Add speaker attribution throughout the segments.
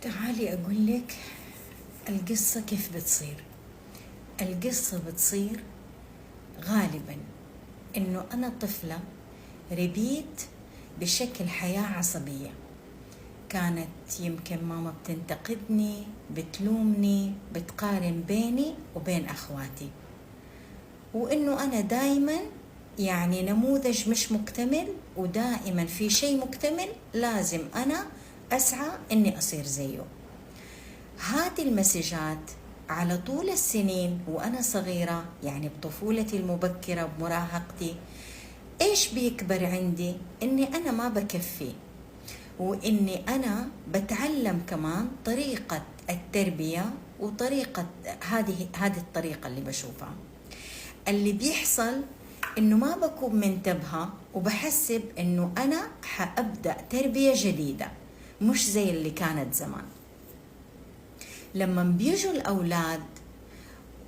Speaker 1: تعالي أقول لك القصة كيف بتصير. القصة بتصير غالبا إنه أنا طفلة ربيت بشكل حياة عصبية. كانت يمكن ماما بتنتقدني، بتلومني، بتقارن بيني وبين أخواتي، وإنه أنا دايما يعني نموذج مش مكتمل، ودائما في شيء مكتمل لازم أنا أسعى إني أصير زيه. هذه المسجات على طول السنين وأنا صغيرة، يعني بطفولتي المبكرة بمراهقتي، إيش بيكبر عندي؟ إني أنا ما بكفي، وإني أنا بتعلم كمان طريقة التربية وطريقة هذه الطريقة اللي بشوفها. اللي بيحصل إنه ما بكون منتبهة وبحسب إنه أنا حأبدأ تربية جديدة مش زي اللي كانت زمان. لما بيجوا الأولاد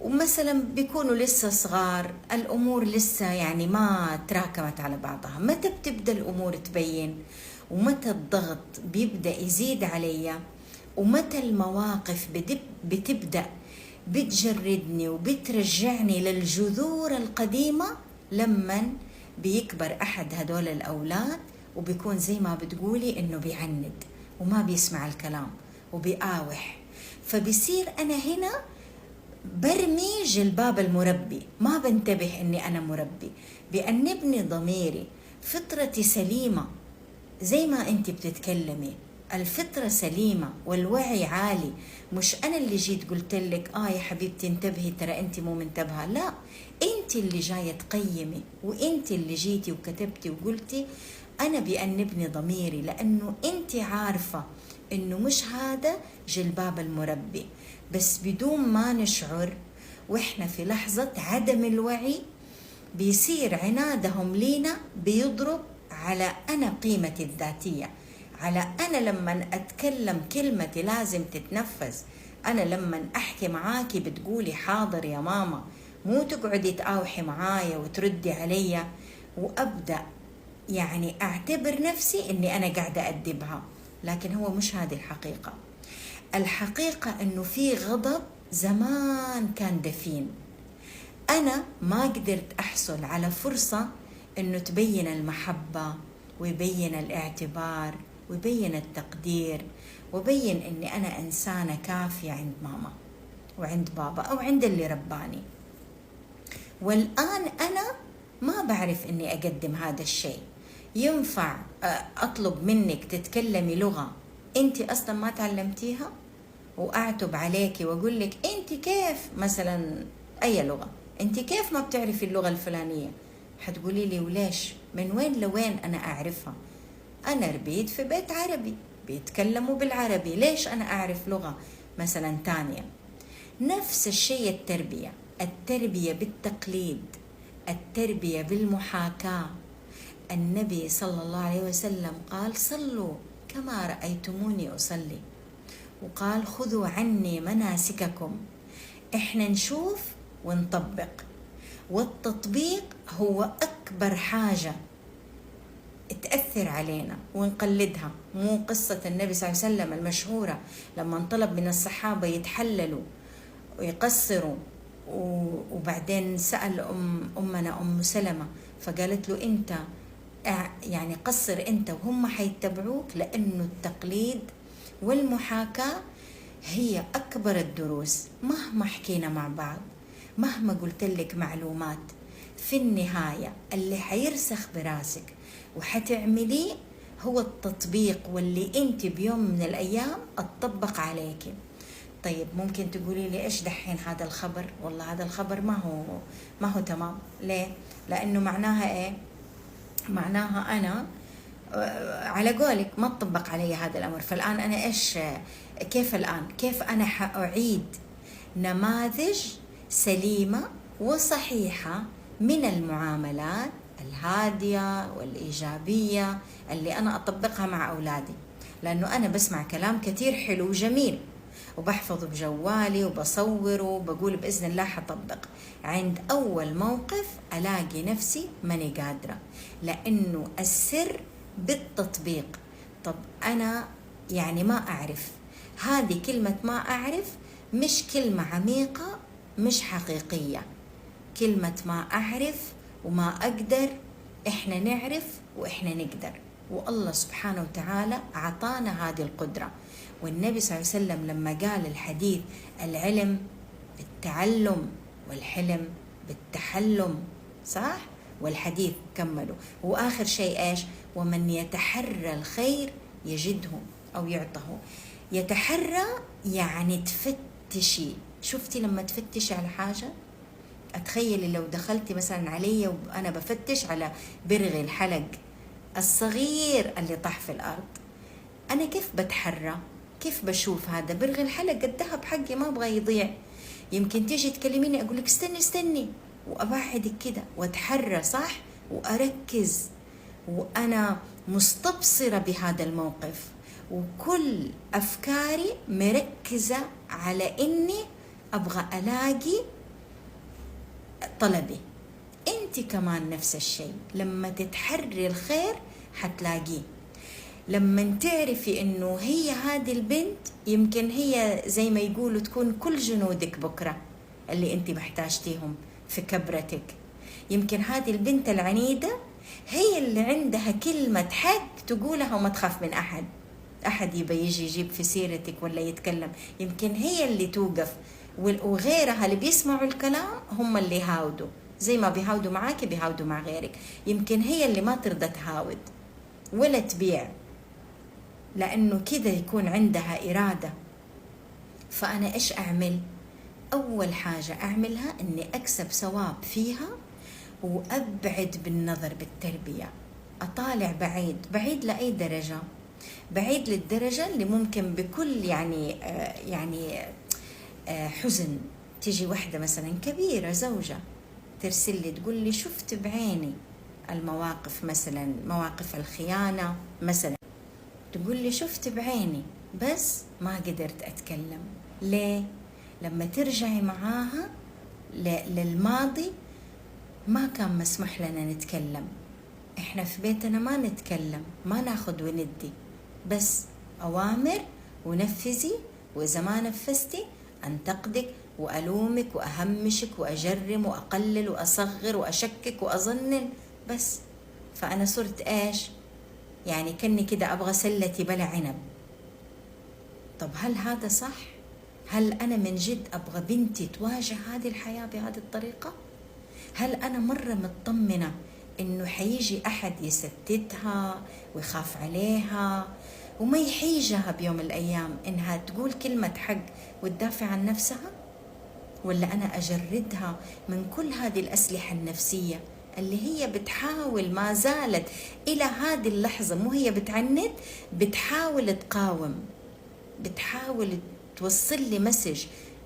Speaker 1: ومثلا بيكونوا لسه صغار، الأمور لسه يعني ما تراكمت على بعضها، متى بتبدأ الأمور تبين؟ ومتى الضغط بيبدأ يزيد عليا؟ ومتى المواقف بتبدأ بتجردني وبترجعني للجذور القديمة؟ لما بيكبر أحد هدول الأولاد وبيكون زي ما بتقولي إنه بيعند وما بيسمع الكلام وبيقاوح، فبيصير أنا هنا برمي جلباب المربي، ما بنتبه إني أنا مربي، بأنبني ضميري، فطرتي سليمة زي ما أنت بتتكلمي، الفطرة سليمة والوعي عالي. مش أنا اللي جيت قلت لك يا حبيبتي انتبهي ترى أنت مو منتبهة، لا، أنت اللي جاية تقيمي، وأنت اللي جيتي وكتبتي وقلتي أنا بأنبني ضميري، لأنه أنت عارفة إنه مش هذا جلباب المربي. بس بدون ما نشعر وإحنا في لحظة عدم الوعي بيصير عنادهم لينا بيضرب على أنا قيمتي الذاتية، على أنا لما أتكلم كلمتي لازم تتنفذ، أنا لما أحكي معاكي بتقولي حاضر يا ماما، مو تقعدي تقاوحي معايا وتردي عليا، وأبدأ يعني أعتبر نفسي إني أنا قاعدة أدبها. لكن هو مش هذه الحقيقة. الحقيقة إنه في غضب زمان كان دفين، أنا ما قدرت أحصل على فرصة إنه تبين المحبة ويبين الاعتبار ويبين التقدير وبين إني أنا إنسانة كافية عند ماما وعند بابا أو عند اللي رباني. والآن أنا ما بعرف إني أقدم هذا الشيء. ينفع أطلب منك تتكلمي لغة أنت أصلا ما تعلمتيها وأعتب عليكي وأقول لك أنت كيف مثلا أي لغة، أنت كيف ما بتعرفي اللغة الفلانية؟ حتقولي لي وليش؟ من وين لوين أنا أعرفها؟ أنا ربيت في بيت عربي بيتكلموا بالعربي، ليش أنا أعرف لغة مثلا تانية؟ نفس الشيء التربية بالتقليد، التربية بالمحاكاة. النبي صلى الله عليه وسلم قال صلوا كما رأيتموني أصلي، وقال خذوا عني مناسككم. إحنا نشوف ونطبق، والتطبيق هو أكبر حاجة تأثر علينا ونقلدها. مو قصة النبي صلى الله عليه وسلم المشهورة لما طلب من الصحابة يتحللوا ويقصروا، وبعدين سأل أمنا أم سلمة فقالت له أنت يعني قصر أنت وهم حيتبعوك، لأنه التقليد والمحاكاة هي أكبر الدروس. مهما حكينا مع بعض، مهما قلت لك معلومات، في النهاية اللي حيرسخ براسك وحتعمليه هو التطبيق، واللي أنت بيوم من الأيام أتطبق عليك. طيب ممكن تقولي لي إيش دحين هذا الخبر؟ والله هذا الخبر ما هو تمام. ليه؟ لأنه معناها إيه؟ معناها أنا على قولك ما تطبق علي هذا الأمر. فالآن أنا إيش كيف أنا حأعيد نماذج سليمة وصحيحة من المعاملات الهادية والإيجابية اللي أنا أطبقها مع أولادي؟ لأنه أنا بسمع كلام كتير حلو وجميل وبحفظه بجوالي وبصوره وبقول بإذن الله حطبق، عند أول موقف ألاقي نفسي ماني قادرة، لأنه السر بالتطبيق. طب أنا يعني ما أعرف هذه كلمة ما أعرف مش كلمة عميقة، مش حقيقية. كلمة ما أعرف وما أقدر، إحنا نعرف وإحنا نقدر، والله سبحانه وتعالى أعطانا هذه القدرة. والنبي صلى الله عليه وسلم لما قال الحديث: العلم بالتعلم والحلم بالتحلم، صح؟ والحديث كملوا، وآخر شيء إيش؟ ومن يتحرى الخير يجده أو يعطه. يتحرى يعني تفتشي. شفتي لما تفتشي على حاجة؟ أتخيلي لو دخلتي مثلا علي وأنا بفتش على برغي الحلق الصغير اللي طاح في الأرض، أنا كيف بتحرى؟ كيف بشوف هذا برغي الحلق؟ الذهب حقي ما أبغى يضيع. يمكن تيجي تكلميني أقول لك استني وأبعدك كده وأتحرى، صح؟ وأركز وأنا مستبصرة بهذا الموقف، وكل أفكاري مركزة على إني أبغى ألاقي طلبي. أنت كمان نفس الشيء، لما تتحري الخير حتلاقيه. لما تعرفي إنه هي هذه البنت يمكن هي زي ما يقولوا تكون كل جنودك بكرة اللي أنت محتاجتيهم في كبرتك. يمكن هذه البنت العنيدة هي اللي عندها كلمة حق تقولها وما تخاف من أحد يبي يجي يجيب في سيرتك ولا يتكلم. يمكن هي اللي توقف، وغيرها اللي بيسمعوا الكلام هم اللي يهاودوا، زي ما بيهاودوا معاك بيهاودوا مع غيرك. يمكن هي اللي ما ترضى تهاود ولا تبيع، لأنه كده يكون عندها إرادة. فأنا إيش أعمل؟ أول حاجة أعملها أني أكسب ثواب فيها، وأبعد بالنظر بالتربية. أطالع بعيد لأي درجة؟ بعيد للدرجة اللي ممكن بكل يعني حزن تيجي واحدة مثلا كبيرة زوجة ترسل لي تقول لي شفت بعيني المواقف، مثلا مواقف الخيانة مثلا، تقول لي شفت بعيني بس ما قدرت أتكلم. ليه؟ لما ترجعي معاها للماضي ما كان مسموح لنا نتكلم. احنا في بيتنا ما نتكلم، ما ناخد وندي، بس أوامر ونفذي، وإذا ما نفذتي أنتقدك وألومك وأهمشك وأجرم وأقلل وأصغر وأشكك وأظنن بس. فأنا صرت إيش؟ يعني كني كده أبغى سلتي بلا عنب. طب هل هذا صح؟ هل أنا من جد أبغى بنتي تواجه هذه الحياة بهذه الطريقة؟ هل أنا مرة مطمنة إنه حيجي أحد يستتها ويخاف عليها وما يحيجها بيوم الأيام إنها تقول كلمة حق وتدافع عن نفسها؟ ولا أنا أجردها من كل هذه الأسلحة النفسية اللي هي بتحاول ما زالت إلى هذه اللحظة، مو هي بتعند، بتحاول تقاوم، بتحاول توصل لي مسج: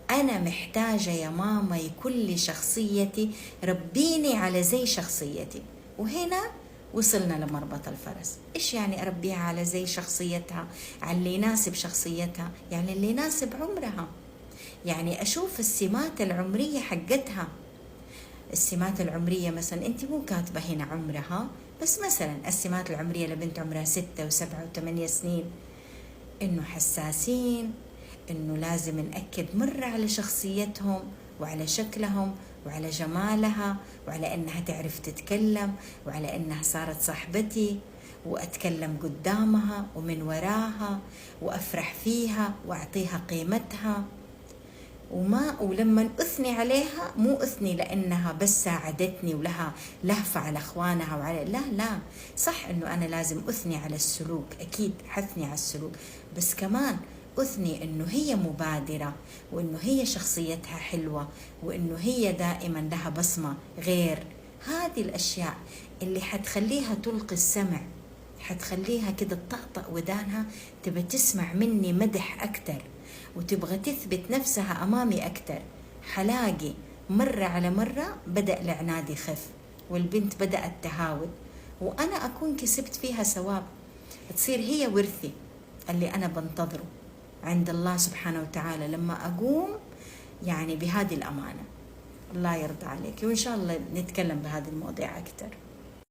Speaker 1: أنا محتاجة يا ماما يكون لي شخصيتي، ربيني على زي شخصيتي. وهنا وصلنا لمربط الفرس. إيش يعني أربيها على زي شخصيتها؟ على اللي يناسب شخصيتها، يعني اللي يناسب عمرها. يعني أشوف السمات العمرية حقتها. السمات العمرية مثلا أنت مو كاتبة هنا عمرها، بس مثلا السمات العمرية لبنت عمرها 6 و7 و8 سنين، إنه حساسين، إنه لازم نأكد مرة على شخصيتهم وعلى شكلهم وعلى جمالها وعلى إنها تعرف تتكلم وعلى إنها صارت صاحبتي وأتكلم قدامها ومن وراها وأفرح فيها وأعطيها قيمتها. ولما أثني عليها مو أثني لأنها بس ساعدتني ولها لهفة على أخوانها وعلى لا صح إنه أنا لازم أثني على السلوك، أكيد حثني على السلوك، بس كمان أثني إنه هي مبادرة، وإنه هي شخصيتها حلوة، وإنه هي دائما لها بصمة غير. هذه الأشياء اللي حتخليها تلقي السمع، حتخليها كده تطأطأ ودانها، تبى تسمع مني مدح أكتر وتبغى تثبت نفسها أمامي أكتر. حلاقي مرة على مرة بدأ العناد يخف والبنت بدأت تهاود، وأنا أكون كسبت فيها ثواب، تصير هي ورثي اللي أنا بنتظره عند الله سبحانه وتعالى لما أقوم يعني بهذه الأمانة. الله يرضى عليك، وإن شاء الله نتكلم بهذه المواضيع أكتر.